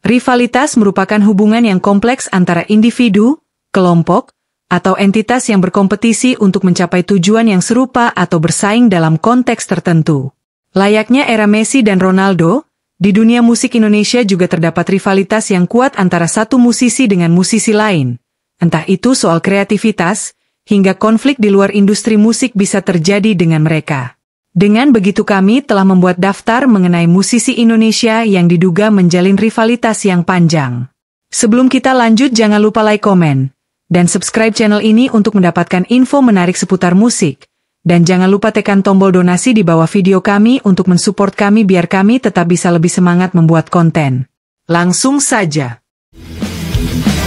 Rivalitas merupakan hubungan yang kompleks antara individu, kelompok, atau entitas yang berkompetisi untuk mencapai tujuan yang serupa atau bersaing dalam konteks tertentu. Layaknya era Messi dan Ronaldo, di dunia musik Indonesia juga terdapat rivalitas yang kuat antara satu musisi dengan musisi lain. Entah itu soal kreativitas, hingga konflik di luar industri musik bisa terjadi dengan mereka. Dengan begitu kami telah membuat daftar mengenai musisi Indonesia yang diduga menjalin rivalitas yang panjang. Sebelum kita lanjut jangan lupa like, komen, dan subscribe channel ini untuk mendapatkan info menarik seputar musik. Dan jangan lupa tekan tombol donasi di bawah video kami untuk mensupport kami biar kami tetap bisa lebih semangat membuat konten. Langsung saja.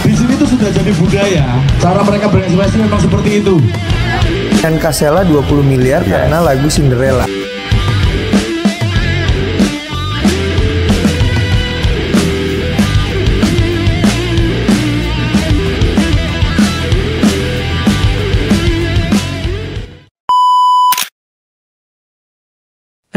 Di sini tuh sudah jadi budaya. Cara mereka berekspresi memang seperti itu. Dan Kasela 20 miliar karena lagu Cinderella.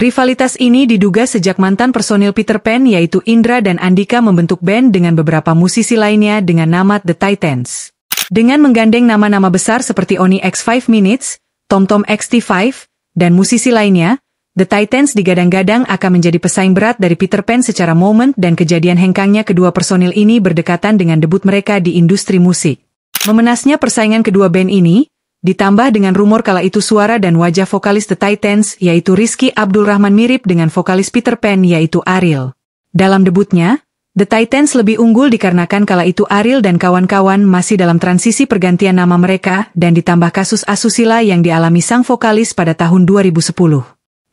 Rivalitas ini diduga sejak mantan personil Peter Pan yaitu Indra dan Andika membentuk band dengan beberapa musisi lainnya dengan nama The Titans. Dengan menggandeng nama-nama besar seperti Oni X 5 Minutes, TomTom XT5, dan musisi lainnya, The Titans digadang-gadang akan menjadi pesaing berat dari Peter Pan secara momen dan kejadian hengkangnya kedua personil ini berdekatan dengan debut mereka di industri musik. Memenasnya persaingan kedua band ini, ditambah dengan rumor kala itu suara dan wajah vokalis The Titans yaitu Rizky Abdul Rahman mirip dengan vokalis Peter Pan yaitu Ariel. Dalam debutnya, The Titans lebih unggul dikarenakan kala itu Ariel dan kawan-kawan masih dalam transisi pergantian nama mereka dan ditambah kasus asusila yang dialami sang vokalis pada tahun 2010.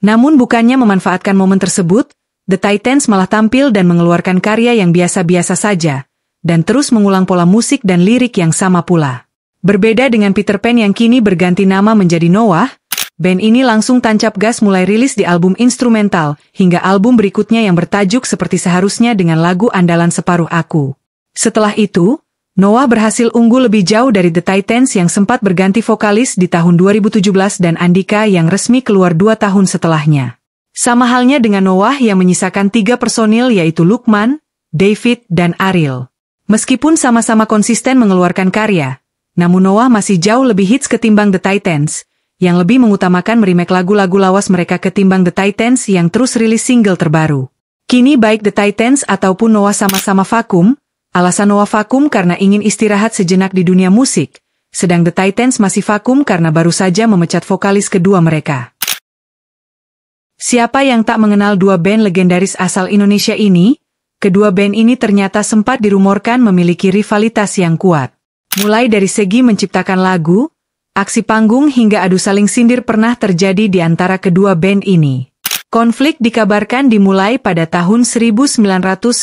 Namun bukannya memanfaatkan momen tersebut, The Titans malah tampil dan mengeluarkan karya yang biasa-biasa saja, dan terus mengulang pola musik dan lirik yang sama pula. Berbeda dengan Peter Pan yang kini berganti nama menjadi Noah, band ini langsung tancap gas mulai rilis di album instrumental, hingga album berikutnya yang bertajuk Seperti Seharusnya dengan lagu andalan Separuh Aku. Setelah itu, Noah berhasil unggul lebih jauh dari The Titans yang sempat berganti vokalis di tahun 2017 dan Andika yang resmi keluar 2 tahun setelahnya. Sama halnya dengan Noah yang menyisakan 3 personil yaitu Lukman, David, dan Ariel. Meskipun sama-sama konsisten mengeluarkan karya, namun Noah masih jauh lebih hits ketimbang The Titans, yang lebih mengutamakan meremake lagu-lagu lawas mereka ketimbang The Titans yang terus rilis single terbaru. Kini baik The Titans ataupun Noah sama-sama vakum, alasan Noah vakum karena ingin istirahat sejenak di dunia musik, sedang The Titans masih vakum karena baru saja memecat vokalis kedua mereka. Siapa yang tak mengenal dua band legendaris asal Indonesia ini? Kedua band ini ternyata sempat dirumorkan memiliki rivalitas yang kuat. Mulai dari segi menciptakan lagu, aksi panggung hingga adu saling sindir pernah terjadi di antara kedua band ini. Konflik dikabarkan dimulai pada tahun 1997.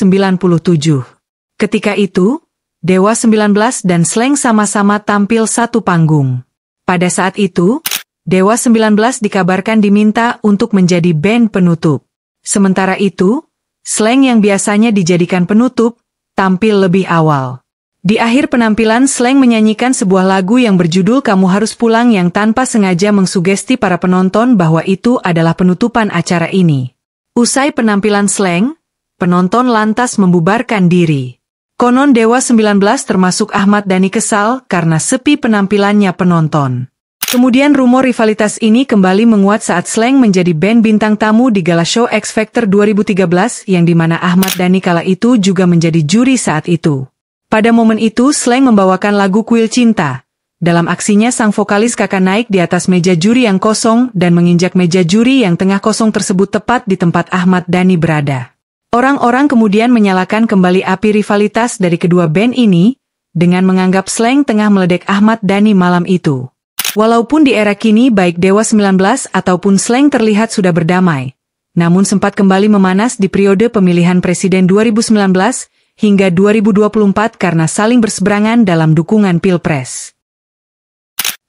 Ketika itu, Dewa 19 dan Slank sama-sama tampil satu panggung. Pada saat itu, Dewa 19 dikabarkan diminta untuk menjadi band penutup. Sementara itu, Slank yang biasanya dijadikan penutup, tampil lebih awal. Di akhir penampilan Slank menyanyikan sebuah lagu yang berjudul Kamu Harus Pulang yang tanpa sengaja mengsugesti para penonton bahwa itu adalah penutupan acara ini. Usai penampilan Slank, penonton lantas membubarkan diri. Konon Dewa 19 termasuk Ahmad Dhani kesal karena sepi penampilannya penonton. Kemudian rumor rivalitas ini kembali menguat saat Slank menjadi band bintang tamu di Gala Show X Factor 2013 yang dimana Ahmad Dhani kala itu juga menjadi juri saat itu. Pada momen itu Slank membawakan lagu Kuil Cinta. Dalam aksinya sang vokalis kakak naik di atas meja juri yang kosong dan menginjak meja juri yang tengah kosong tersebut tepat di tempat Ahmad Dhani berada. Orang-orang kemudian menyalakan kembali api rivalitas dari kedua band ini, dengan menganggap Slank tengah meledek Ahmad Dhani malam itu. Walaupun di era kini baik Dewa 19 ataupun Slank terlihat sudah berdamai, namun sempat kembali memanas di periode pemilihan presiden 2019, hingga 2024 karena saling berseberangan dalam dukungan Pilpres.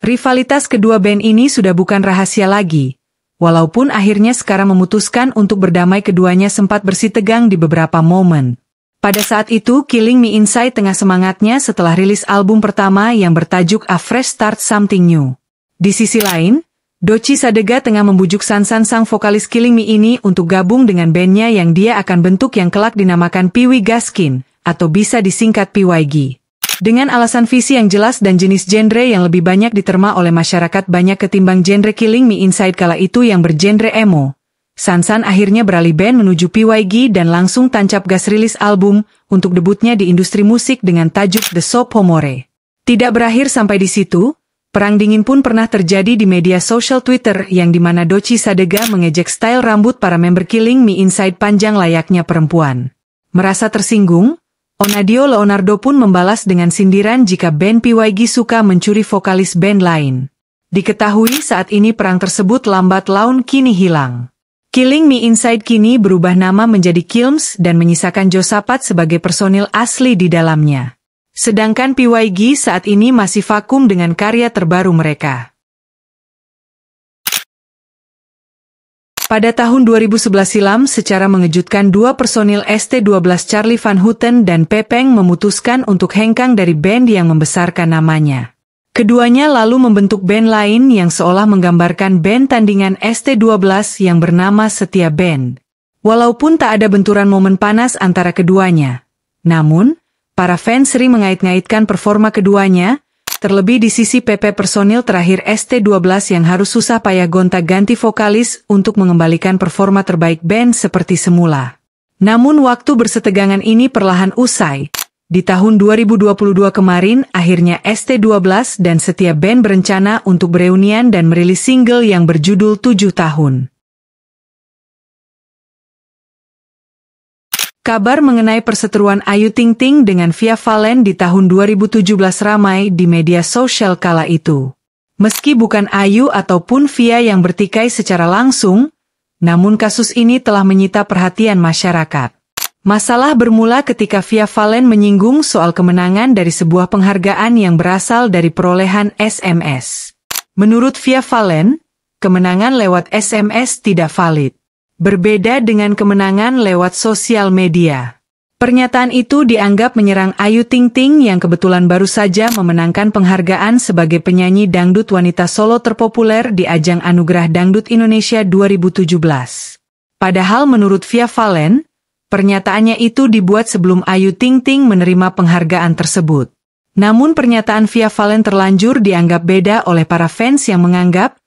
Rivalitas kedua band ini sudah bukan rahasia lagi, walaupun akhirnya sekarang memutuskan untuk berdamai keduanya sempat bersitegang di beberapa momen. Pada saat itu Killing Me Inside tengah semangatnya setelah rilis album pertama yang bertajuk A Fresh Start Something New. Di sisi lain, Dochi Sadega tengah membujuk Sansan sang vokalis Killing Me ini untuk gabung dengan bandnya yang dia akan bentuk yang kelak dinamakan Pee-wee Gaskin, atau bisa disingkat PYG. Dengan alasan visi yang jelas dan jenis genre yang lebih banyak diterima oleh masyarakat banyak ketimbang genre Killing Me Inside kala itu yang bergenre emo, Sansan akhirnya beralih band menuju PYG dan langsung tancap gas rilis album untuk debutnya di industri musik dengan tajuk The Sophomore. Tidak berakhir sampai di situ. Perang dingin pun pernah terjadi di media sosial Twitter yang dimana Dochi Sadega mengejek style rambut para member Killing Me Inside panjang layaknya perempuan. Merasa tersinggung, Onadio Leonardo pun membalas dengan sindiran jika band PYG suka mencuri vokalis band lain. Diketahui saat ini perang tersebut lambat laun kini hilang. Killing Me Inside kini berubah nama menjadi Kilms dan menyisakan Josapat sebagai personil asli di dalamnya. Sedangkan PYG saat ini masih vakum dengan karya terbaru mereka. Pada tahun 2011 silam secara mengejutkan dua personil ST12 Charlie Van Houten dan Pepeng memutuskan untuk hengkang dari band yang membesarkan namanya. Keduanya lalu membentuk band lain yang seolah menggambarkan band tandingan ST12 yang bernama Setia Band. Walaupun tak ada benturan momen panas antara keduanya, namun para fans sering mengait-ngaitkan performa keduanya, terlebih di sisi PP personil terakhir ST12 yang harus susah payah gonta-ganti vokalis untuk mengembalikan performa terbaik band seperti semula. Namun waktu bersetegangan ini perlahan usai. Di tahun 2022 kemarin, akhirnya ST12 dan Setia Band berencana untuk bereunian dan merilis single yang berjudul 7 tahun. Kabar mengenai perseteruan Ayu Ting Ting dengan Via Valen di tahun 2017 ramai di media sosial kala itu. Meski bukan Ayu ataupun Via yang bertikai secara langsung, namun kasus ini telah menyita perhatian masyarakat. Masalah bermula ketika Via Valen menyinggung soal kemenangan dari sebuah penghargaan yang berasal dari perolehan SMS. Menurut Via Valen, kemenangan lewat SMS tidak valid. Berbeda dengan kemenangan lewat sosial media. Pernyataan itu dianggap menyerang Ayu Ting Ting yang kebetulan baru saja memenangkan penghargaan sebagai penyanyi dangdut wanita solo terpopuler di ajang Anugerah Dangdut Indonesia 2017. Padahal menurut Via Valen, pernyataannya itu dibuat sebelum Ayu Ting Ting menerima penghargaan tersebut. Namun pernyataan Via Valen terlanjur dianggap beda oleh para fans yang menganggap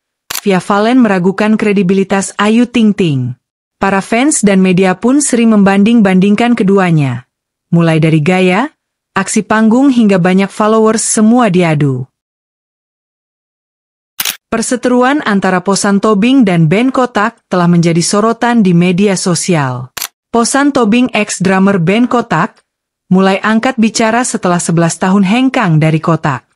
Via Valen meragukan kredibilitas Ayu Ting Ting. Para fans dan media pun sering membanding-bandingkan keduanya. Mulai dari gaya, aksi panggung hingga banyak followers semua diadu. Perseteruan antara Posan Tobing dan band Kotak telah menjadi sorotan di media sosial. Posan Tobing ex-drummer band Kotak, mulai angkat bicara setelah 11 tahun hengkang dari Kotak.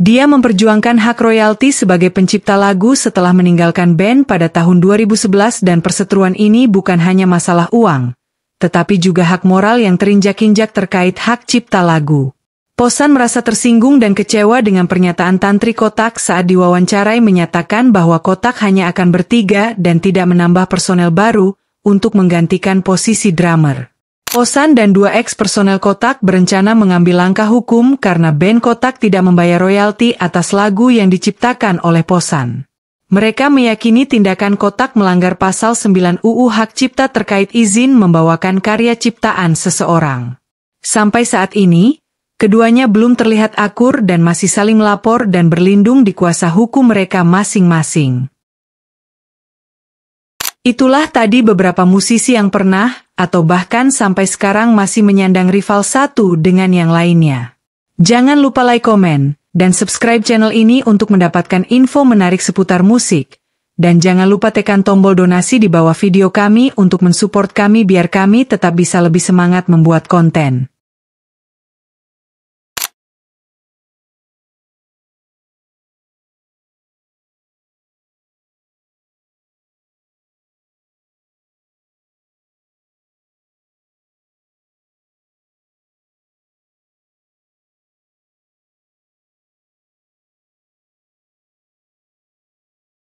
Dia memperjuangkan hak royalti sebagai pencipta lagu setelah meninggalkan band pada tahun 2011 dan perseteruan ini bukan hanya masalah uang, tetapi juga hak moral yang terinjak-injak terkait hak cipta lagu. Posan merasa tersinggung dan kecewa dengan pernyataan Tantri Kotak saat diwawancarai menyatakan bahwa Kotak hanya akan bertiga dan tidak menambah personel baru untuk menggantikan posisi drummer. Posan dan dua ex-personel Kotak berencana mengambil langkah hukum karena band Kotak tidak membayar royalti atas lagu yang diciptakan oleh Posan. Mereka meyakini tindakan Kotak melanggar pasal 9 UU Hak Cipta terkait izin membawakan karya ciptaan seseorang. Sampai saat ini, keduanya belum terlihat akur dan masih saling melapor dan berlindung di kuasa hukum mereka masing-masing. Itulah tadi beberapa musisi yang pernah, atau bahkan sampai sekarang masih menyandang rival satu dengan yang lainnya. Jangan lupa like, komen, dan subscribe channel ini untuk mendapatkan info menarik seputar musik. Dan jangan lupa tekan tombol donasi di bawah video kami untuk mensupport kami biar kami tetap bisa lebih semangat membuat konten.